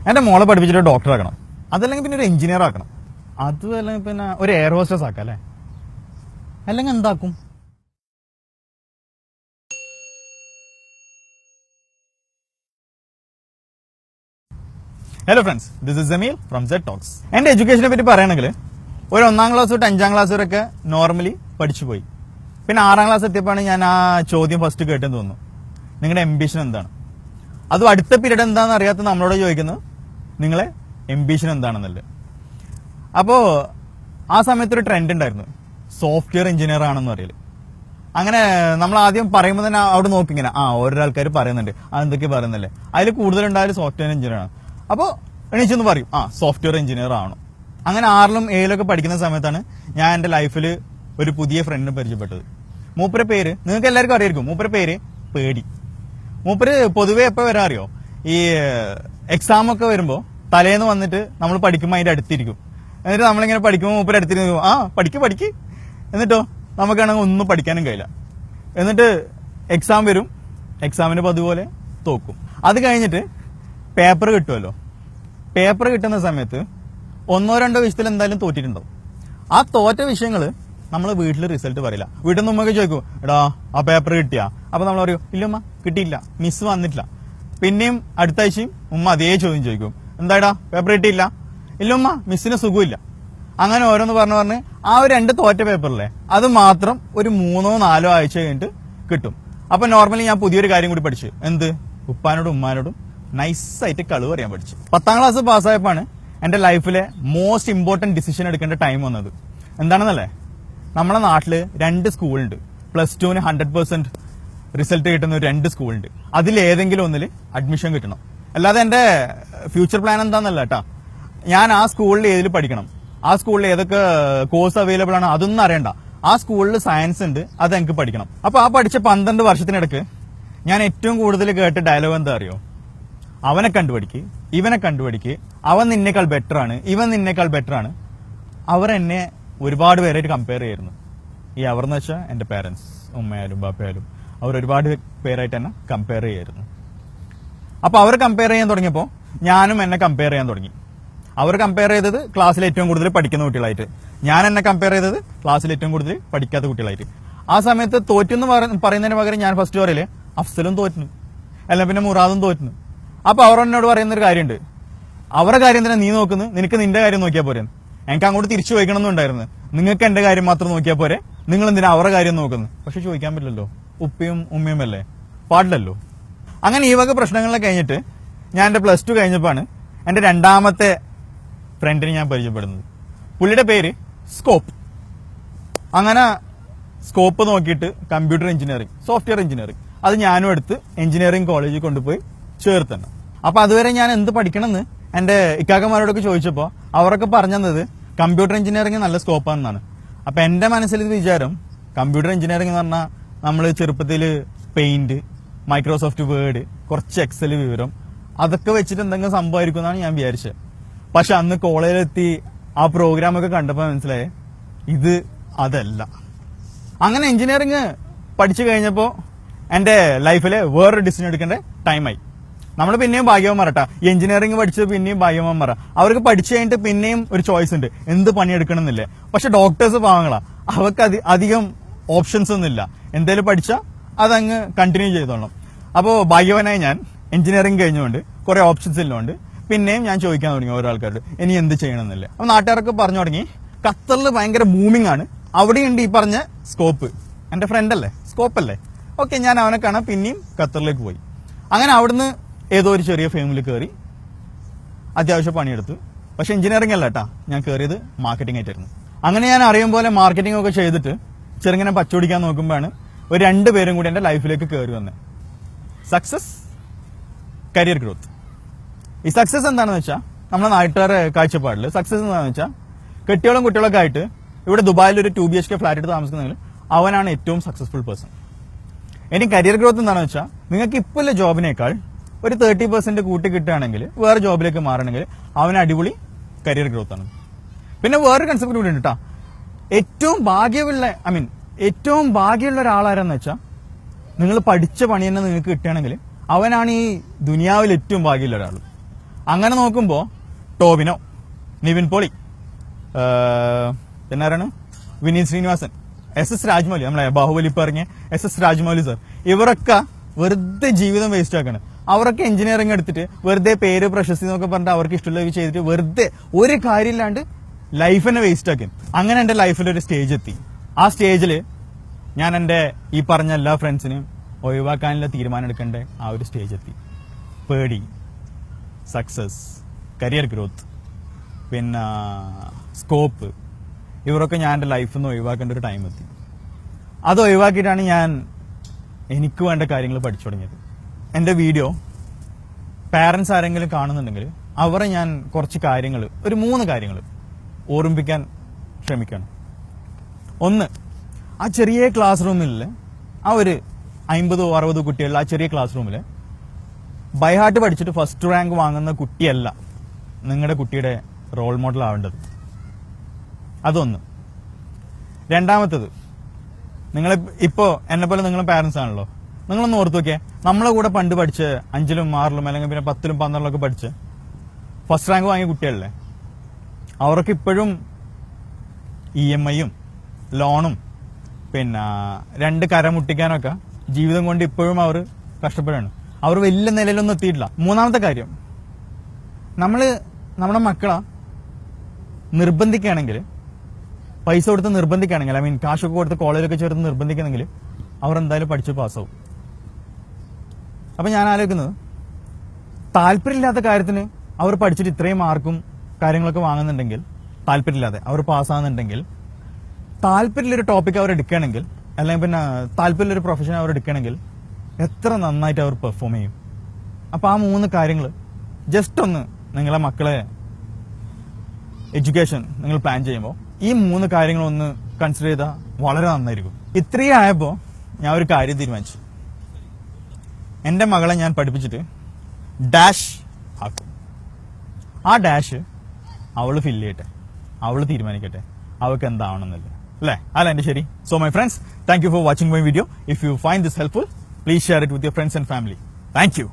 എന്റെ മോളെ പഠിപ്പിച്ചിട്ട് ഡോക്ടർ ആക്കണം, അതല്ലെങ്കിൽ പിന്നെ ഒരു എഞ്ചിനീയർ ആക്കണം, അതല്ലെങ്കിൽ പിന്നെ ഒരു എയർ ഹോസ്റ്റസ് ആക്കാം അല്ലേ, അല്ലെങ്കിൽ എന്താക്കും? Hello friends, this is Jameel from Z talks. എന്റെ എഡ്യൂക്കേഷനെ പറ്റി പറയുകയാണെങ്കിൽ ഒരു 1ാം ക്ലാസ് തൊട്ട് 5ാം ക്ലാസ് വരെയൊക്കെ നോർമലി പഠിച്ചു പോയി. പിന്നെ 6ാം ക്ലാസ് എത്തിയപ്പോഴാണ് ഞാൻ ആ ചോദ്യം ഫസ്റ്റ് കേട്ടെന്ന് തോന്നുന്നു, നിങ്ങളുടെ എംബിഷൻ എന്താണ്? അതും അടുത്ത പീരീഡ് എന്താണെന്ന് അറിയാത്ത നമ്മളോട് ചോദിക്കുന്നത് നിങ്ങളെ എംബിഷൻ എന്താണെന്നല്ലേ. അപ്പോൾ ആ സമയത്തൊരു ട്രെൻഡ് ഉണ്ടായിരുന്നു, സോഫ്റ്റ്വെയർ എഞ്ചിനീയർ ആണെന്ന് പറയല്. അങ്ങനെ നമ്മൾ ആദ്യം പറയുമ്പോൾ തന്നെ അവിടെ നോക്കി ഇങ്ങനെ ഓരോ ആൾക്കാർ പറയുന്നുണ്ട്, അതെന്തൊക്കെ പറയുന്നല്ലേ, അതിൽ കൂടുതലുണ്ടായാലും സോഫ്റ്റ്വെയർ എഞ്ചിനീയർ ആണ്. അപ്പോൾ എണീച്ചെന്ന് പറയും സോഫ്റ്റ്വെയർ എഞ്ചിനീയർ ആണോ. അങ്ങനെ 6ലും 7ലൊക്കെ പഠിക്കുന്ന സമയത്താണ് ഞാൻ എൻ്റെ ലൈഫിൽ ഒരു പുതിയ ഫ്രണ്ടിനെ പരിചയപ്പെട്ടത്. മൂപ്പരെ പേര് നിങ്ങൾക്ക് എല്ലാവർക്കും അറിയായിരിക്കും, മൂപ്പരെ പേര് പേടി. മൂപ്പര് പൊതുവെ എപ്പോൾ വരാൻ അറിയോ, ഈ എക്സാം ഒക്കെ വരുമ്പോൾ തലേന്ന് വന്നിട്ട് നമ്മൾ പഠിക്കുമ്പോൾ അതിന്റെ അടുത്തിരിക്കും. എന്നിട്ട് നമ്മളിങ്ങനെ പഠിക്കുമ്പോൾ മൂപ്പര് അടുത്തിരിക്കും, പഠിക്ക്. എന്നിട്ടോ നമുക്കാണെങ്കിൽ ഒന്നും പഠിക്കാനും കഴിയില്ല. എന്നിട്ട് എക്സാം വരും, എക്സാമിന് പതുപോലെ തോക്കും. അത് കഴിഞ്ഞിട്ട് പേപ്പർ കിട്ടുമല്ലോ, പേപ്പർ കിട്ടുന്ന സമയത്ത് 1-2 വിഷയത്തിൽ എന്തായാലും തോറ്റിട്ടുണ്ടാവും. ആ തോറ്റ വിഷയങ്ങൾ നമ്മൾ വീട്ടിൽ റിസൾട്ട് പറയില്ല. വീട്ടിൽ നിന്ന് ഉമ്മയൊക്കെ ചോദിക്കും, എടാ ആ പേപ്പർ കിട്ടിയാ? അപ്പൊ നമ്മൾ പറയും, ഇല്ലമ്മ കിട്ടിയില്ല, മിസ് വന്നിട്ടില്ല. പിന്നെയും അടുത്ത ആഴ്ചയും ഉമ്മ അതേ ചോദ്യം ചോദിക്കും, എന്താടാ പേപ്പർ കിട്ടിയില്ല? ഇല്ലമ്മ മിസ്സിന് സുഖമില്ല. അങ്ങനെ ഓരോന്ന് പറഞ്ഞ് ആ ഒരു 2 തോറ്റ പേപ്പറിലെ അത് മാത്രം ഒരു 3-4 ആഴ്ച കഴിഞ്ഞിട്ട് കിട്ടും. അപ്പൊ നോർമലി ഞാൻ പുതിയൊരു കാര്യം കൂടി പഠിച്ചു, എന്ത്? ഉപ്പാനോടും ഉമ്മാനോടും നൈസായിട്ട് കളവ് പറയാൻ പഠിച്ചു. 10ാം ക്ലാസ് പാസ്സായപ്പോഴാണ് എന്റെ ലൈഫിലെ മോസ്റ്റ് ഇമ്പോർട്ടന്റ് ഡിസിഷൻ എടുക്കേണ്ട ടൈം വന്നത്. എന്താണെന്നല്ലേ, നമ്മുടെ നാട്ടില് 2 സ്കൂളുണ്ട്, +2ന് 100% റിസൾട്ട് കിട്ടുന്ന ഒരു 2 സ്കൂളുണ്ട്. അതിലേതെങ്കിലും ഒന്നിൽ അഡ്മിഷൻ കിട്ടണം. അല്ലാതെ എന്റെ ഫ്യൂച്ചർ പ്ലാൻ എന്താണെന്നല്ല കേട്ടാ, ഞാൻ ആ സ്കൂളിൽ ഏതിൽ പഠിക്കണം, ആ സ്കൂളിൽ ഏതൊക്കെ കോഴ്സ് അവൈലബിൾ ആണ് അതൊന്നും അറിയണ്ട. ആ സ്കൂളിൽ സയൻസ് ഉണ്ട്, അത് എനിക്ക് പഠിക്കണം. അപ്പൊ ആ പഠിച്ച 12 വർഷത്തിനിടക്ക് ഞാൻ ഏറ്റവും കൂടുതൽ കേട്ട ഡയലോഗ് എന്താ അറിയോ? അവനെ കണ്ടുപിടിക്ക്, ഇവനെ കണ്ടുപിടിക്ക്, അവൻ നിന്നേക്കാൾ ബെറ്റർ ആണ്, ഇവൻ നിന്നേക്കാൾ ബെറ്റർ ആണ്. അവർ എന്നെ ഒരുപാട് പേരായിട്ട് കമ്പയർ ചെയ്യായിരുന്നു. ഈ അവർ എന്ന് വെച്ചാൽ എന്റെ പേരൻസ്, ഉമ്മയായാലും ബാപ്പയായാലും, അവർ ഒരുപാട് പേരായിട്ട് എന്നെ കമ്പയർ ചെയ്യായിരുന്നു. അപ്പൊ അവർ കമ്പയർ ചെയ്യാൻ തുടങ്ങിയപ്പോൾ ഞാനും എന്നെ കമ്പയർ ചെയ്യാൻ തുടങ്ങി. അവർ കമ്പയർ ചെയ്തത് ക്ലാസ്സിൽ ഏറ്റവും കൂടുതൽ പഠിക്കുന്ന കുട്ടികളായിട്ട്, ഞാൻ എന്നെ കമ്പയർ ചെയ്തത് ക്ലാസ്സിൽ ഏറ്റവും കൂടുതൽ പഠിക്കാത്ത കുട്ടികളായിട്ട്. ആ സമയത്ത് തോറ്റെന്ന് പറയുന്നതിന് പകരം ഞാൻ ഫസ്റ്റ് പറയില്ലേ, അഫ്സലും തോറ്റുന്നു, അല്ല പിന്നെ മുറാദും തോറ്റുന്നു. അപ്പൊ അവർ എന്നോട് പറയുന്നൊരു കാര്യമുണ്ട്, അവരുടെ കാര്യം തന്നെ നീ നോക്കുന്നു, നിനക്ക് നിന്റെ കാര്യം നോക്കിയാൽ പോരെ. എനിക്ക് അങ്ങോട്ട് തിരിച്ചു ചോദിക്കണമെന്നുണ്ടായിരുന്നു, നിങ്ങൾക്ക് എന്റെ കാര്യം മാത്രം നോക്കിയാൽ പോരെ, നിങ്ങൾ എന്തിനാ അവരുടെ കാര്യം നോക്കുന്നു? പക്ഷെ ചോദിക്കാൻ പറ്റില്ലല്ലോ, ഉപ്പയും ഉമ്മയും അല്ലേ, പാടില്ലല്ലോ. അങ്ങനെ ഈ വക പ്രശ്നങ്ങളൊക്കെ കഴിഞ്ഞിട്ട് ഞാൻ എന്റെ +2 കഴിഞ്ഞപ്പോഴാണ് എന്റെ 2ാമത്തെ ഫ്രണ്ടിനെ ഞാൻ പരിചയപ്പെടുന്നത്. പുള്ളിയുടെ പേര് സ്കോപ്പ്. അങ്ങനെ സ്കോപ്പ് നോക്കിയിട്ട് കമ്പ്യൂട്ടർ എഞ്ചിനീയറിംഗ്, സോഫ്റ്റ്വെയർ എഞ്ചിനീയറിംഗ്, അത് ഞാനും എടുത്ത് എഞ്ചിനീയറിംഗ് കോളേജിൽ കൊണ്ടുപോയി ചേർത്തണം. അപ്പൊ അതുവരെ ഞാൻ എന്ത് പഠിക്കണമെന്ന് എന്റെ ഇക്കാക്കന്മാരോടൊക്കെ ചോദിച്ചപ്പോൾ അവരൊക്കെ പറഞ്ഞത് കമ്പ്യൂട്ടർ എഞ്ചിനീയറിംഗ് നല്ല സ്കോപ്പാണെന്നാണ്. അപ്പൊ എന്റെ മനസ്സിൽ ഇത് വിചാരം, കമ്പ്യൂട്ടർ എഞ്ചിനീയറിംഗ് എന്ന് പറഞ്ഞാൽ നമ്മൾ ചെറുപ്പത്തിൽ പെയിന്റ്, മൈക്രോസോഫ്റ്റ് വേർഡ്, കുറച്ച് എക്സൽ വിവരം, അതൊക്കെ വെച്ചിട്ട് എന്തെങ്കിലും സംഭവമായിരിക്കും എന്നാണ് ഞാൻ വിചാരിച്ചത്. പക്ഷെ അന്ന് കോളേജിലെത്തി ആ പ്രോഗ്രാമൊക്കെ കണ്ടപ്പോൾ മനസ്സിലായേ ഇത് അതല്ല. അങ്ങനെ എഞ്ചിനീയറിംഗ് പഠിച്ചു കഴിഞ്ഞപ്പോൾ എന്റെ ലൈഫിലെ വേറൊരു ഡിസിഷൻ എടുക്കേണ്ട ടൈമായി. നമ്മൾ പിന്നെയും ഭാഗ്യവാന്മാരട്ടാ, ഈ എഞ്ചിനീയറിംഗ് പഠിച്ചത് പിന്നെയും ഭാഗ്യവാന്മാരാ. അവർക്ക് പഠിച്ചു കഴിഞ്ഞിട്ട് പിന്നെയും ഒരു ചോയ്സ് ഉണ്ട്, എന്ത് പണിയെടുക്കണം എന്നില്ലേ. പക്ഷെ ഡോക്ടേഴ്സ് പാവങ്ങളാ, അവർക്ക് അധികം ഓപ്ഷൻസ് ഒന്നും ഇല്ല, എന്തായാലും പഠിച്ചാൽ അതങ്ങ് കണ്ടിന്യൂ ചെയ്തോളണം. അപ്പോൾ ഭാഗ്യവാനായി ഞാൻ എഞ്ചിനീയറിംഗ് കഴിഞ്ഞുകൊണ്ട് കുറെ ഓപ്ഷൻസ് ഇല്ലോണ്ട് പിന്നെയും ഞാൻ ചോദിക്കാൻ തുടങ്ങി ഓരോ ആൾക്കാരോട് ഇനി എന്ത് ചെയ്യണമെന്നില്ല. അപ്പൊ നാട്ടുകാരൊക്കെ പറഞ്ഞു തുടങ്ങി ഖത്തറിൽ ഭയങ്കര ബൂമിംഗ് ആണ്, അവിടെയുണ്ട് ഈ പറഞ്ഞ സ്കോപ്പ്. എന്റെ ഫ്രണ്ട് അല്ലേ, സ്കോപ്പ് അല്ലേ, ഓക്കെ ഞാൻ അവനെ കാണാൻ പിന്നെയും ഖത്തറിലേക്ക് പോയി. അങ്ങനെ അവിടുന്ന് ഏതോ ഒരു ചെറിയ ഫേമിൽ കയറി അത്യാവശ്യം പണിയെടുത്തു. പക്ഷെ എഞ്ചിനീയറിംഗ് അല്ല കേട്ടാ, ഞാൻ കയറിയത് മാർക്കറ്റിംഗ് ആയിട്ടായിരുന്നു. അങ്ങനെ ഞാൻ അറിയും പോലെ മാർക്കറ്റിംഗ് ഒക്കെ ചെയ്തിട്ട് ചെറുങ്ങനെ പച്ചുപിടിക്കാൻ നോക്കുമ്പോഴാണ് ഒരു 2 പേരും കൂടി എന്റെ ലൈഫിലേക്ക് കയറി വന്നത്. Success, career growth. ഈ സക്സസ് എന്താണെന്ന് വെച്ചാൽ നമ്മളെ നാട്ടുകാരെ കാഴ്ചപ്പാടിൽ സക്സസ് എന്താണെന്ന് വെച്ചാൽ കെട്ടിയോളം കുട്ടികളൊക്കെ ആയിട്ട് ഇവിടെ ദുബായിൽ ഒരു 2 BHK ഫ്ലാറ്റ് എടുത്ത് താമസിക്കുന്നെങ്കിൽ അവനാണ് ഏറ്റവും സക്സസ്ഫുൾ പേഴ്സൺ. ഇനി കരിയർ ഗ്രോത്ത് എന്താണെന്ന് വെച്ചാൽ നിങ്ങൾക്ക് ഇപ്പോഴുള്ള ജോബിനേക്കാൾ ഒരു 30% കൂട്ടി കിട്ടുകയാണെങ്കിൽ വേറെ ജോബിലേക്ക് മാറണമെങ്കിൽ അവന് അടിപൊളി കരിയർ ഗ്രോത്ത് ആണ്. പിന്നെ വേറൊരു കൺസെപ്റ്റ് കൂടി ഉണ്ട് കേട്ടോ, ഏറ്റവും ഭാഗ്യമുള്ള ഒരാളാരെന്ന് വെച്ചാൽ നിങ്ങൾ പഠിച്ച പണി തന്നെ നിങ്ങൾക്ക് കിട്ടുകയാണെങ്കിൽ അവനാണ് ഈ ദുനിയാവിൽ ഏറ്റവും ഭാഗ്യമുള്ള ഒരാൾ. അങ്ങനെ നോക്കുമ്പോൾ ടോവിനോ, നിവിൻ പോളി, പിന്നെ ആരാണ്, വിനീത് ശ്രീനിവാസൻ, SS രാജമൗലി, നമ്മളെ ബാഹുബലി പറഞ്ഞ SS രാജമൗലി സർ, ഇവരൊക്കെ വെറുതെ ജീവിതം വേസ്റ്റ് ആക്കാണ്. അവരൊക്കെ എഞ്ചിനീയറിംഗ് എടുത്തിട്ട് വെറുതെ പേര് പ്രശസ്തി എന്നൊക്കെ പറഞ്ഞിട്ട് അവർക്ക് ഇഷ്ടമുള്ളത് ചെയ്തിട്ട് വെറുതെ ഒരു കാര്യമില്ലാണ്ട് ലൈഫ് തന്നെ വേസ്റ്റ് ആക്കി. അങ്ങനെ എന്റെ ലൈഫിൽ ഒരു സ്റ്റേജ് എത്തി. ആ സ്റ്റേജിൽ ഞാൻ എന്റെ ഈ പറഞ്ഞ എല്ലാ ഫ്രണ്ട്സിനും ഒഴിവാക്കാനുള്ള തീരുമാനം എടുക്കേണ്ട ആ ഒരു സ്റ്റേജ് എത്തി. പേടി, സക്സസ്, കരിയർ ഗ്രോത്ത്, പിന്നെ സ്കോപ്പ്, ഇവരൊക്കെ ഞാൻ എൻ്റെ ലൈഫിൽ നിന്ന് ഒഴിവാക്കേണ്ട ഒരു ടൈം എത്തി. അത് ഒഴിവാക്കിയിട്ടാണ് ഞാൻ എനിക്ക് വേണ്ട കാര്യങ്ങൾ പഠിച്ചു തുടങ്ങിയത്. എൻ്റെ വീഡിയോ പാരൻസ് ആരെങ്കിലും കാണുന്നുണ്ടെങ്കിൽ അവരെ ഞാൻ കുറച്ച് കാര്യങ്ങൾ, ഒരു 3 കാര്യങ്ങൾ ഓർമ്മിപ്പിക്കാൻ ശ്രമിക്കണം. ഒന്ന്, ആ ചെറിയ ക്ലാസ് റൂമിൽ ആ ഒരു 50-60 കുട്ടികളുടെ ആ ചെറിയ ക്ലാസ് റൂമിൽ ബൈഹാർട്ട് പഠിച്ചിട്ട് ഫസ്റ്റ് റാങ്ക് വാങ്ങുന്ന കുട്ടിയല്ല നിങ്ങളുടെ കുട്ടിയുടെ റോൾ മോഡൽ ആവേണ്ടത്. അതൊന്ന്. രണ്ടാമത്തത്, നിങ്ങൾ ഇപ്പോൾ എന്നെ പോലെ നിങ്ങൾ പാരൻസ് ആണല്ലോ, നിങ്ങളൊന്ന് ഓർത്ത് നോക്കിയേ, നമ്മളെ കൂടെ പണ്ട് പഠിച്ച് 5ലും 6ലും അല്ലെങ്കിൽ പിന്നെ 10ലും 12ലൊക്കെ പഠിച്ച് ഫസ്റ്റ് റാങ്ക് വാങ്ങിയ കുട്ടികളല്ലേ, അവർക്ക് ഇപ്പോഴും EMIയും ലോണും പിന്നെ 2 കര മുട്ടിക്കാനൊക്കെ ജീവിതം കൊണ്ട് ഇപ്പോഴും അവർ കഷ്ടപ്പെടുകയാണ്. അവർ വലിയ നിലയിലൊന്നും എത്തിയിട്ടില്ല. മൂന്നാമത്തെ കാര്യം, നമ്മുടെ മക്കളെ നിർബന്ധിക്കുകയാണെങ്കിൽ, പൈസ കൊടുത്ത് നിർബന്ധിക്കുകയാണെങ്കിൽ, ഐ മീൻ കാശൊക്കെ കൊടുത്ത് കോളേജിലൊക്കെ ചേർത്ത് നിർബന്ധിക്കുകയാണെങ്കിൽ അവർ എന്തായാലും പഠിച്ച് പാസ്സാവും. അപ്പൊ ഞാൻ ആലോചിക്കുന്നത്, താല്പര്യമില്ലാത്ത കാര്യത്തിന് അവർ പഠിച്ചിട്ട് ഇത്രയും മാർക്കും കാര്യങ്ങളൊക്കെ വാങ്ങുന്നുണ്ടെങ്കിൽ, താല്പര്യമില്ലാതെ അവർ പാസ്സാകുന്നുണ്ടെങ്കിൽ, താല്പര്യമുള്ളൊരു ടോപ്പിക് അവർ എടുക്കുകയാണെങ്കിൽ, അല്ലെങ്കിൽ പിന്നെ താല്പര്യമുള്ളൊരു പ്രൊഫഷൻ അവർ എടുക്കുകയാണെങ്കിൽ എത്ര നന്നായിട്ട് അവർ പെർഫോം ചെയ്യും. അപ്പൊ ആ 3 കാര്യങ്ങൾ ജസ്റ്റ് ഒന്ന് നിങ്ങളെ മക്കളെ എഡ്യൂക്കേഷൻ നിങ്ങൾ പ്ലാൻ ചെയ്യുമ്പോൾ ഈ 3 കാര്യങ്ങളൊന്ന് കൺസിഡർ ചെയ്താൽ വളരെ നന്നായിരിക്കും. ഇത്രയും ആയപ്പോൾ ഞാൻ ഒരു കാര്യം തീരുമാനിച്ചു. എൻ്റെ മകളെ ഞാൻ പഠിപ്പിച്ചിട്ട് ഡാഷ് ആക്കും. ആ ഡാഷ് അവള് ഫില്ല് ചെയ്യട്ടെ, അവള് തീരുമാനിക്കട്ടെ അവൾക്ക് എന്താവണമെന്നല്ലേ, അല്ലേ? അല്ല എൻ്റെ ശരി. So my friends, thank you for watching my video. If you find this helpful, please share it with your friends and family. Thank you.